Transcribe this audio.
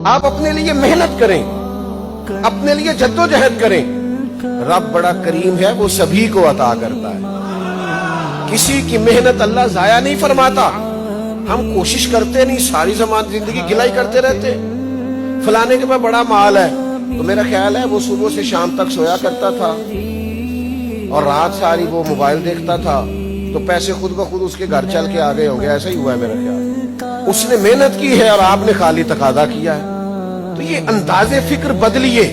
आप अपने लिए मेहनत करें, अपने लिए जद्दोजहद करें। रब बड़ा करीम है, वो सभी को अता करता है। किसी की मेहनत अल्लाह जाया नहीं फरमाता। हम कोशिश करते नहीं, सारी जिंदगी गिलाई करते रहते। फलाने के पास बड़ा माल है, तो मेरा ख्याल है वो सुबह से शाम तक सोया करता था और रात सारी वो मोबाइल देखता था, तो पैसे खुद ब खुद उसके घर चल के आ गए होंगे। ऐसा ही हुआ है मेरा ख्याल। उसने मेहनत की है और आपने खाली तकादा किया है। तो ये अंदाजे फिक्र बदलिए।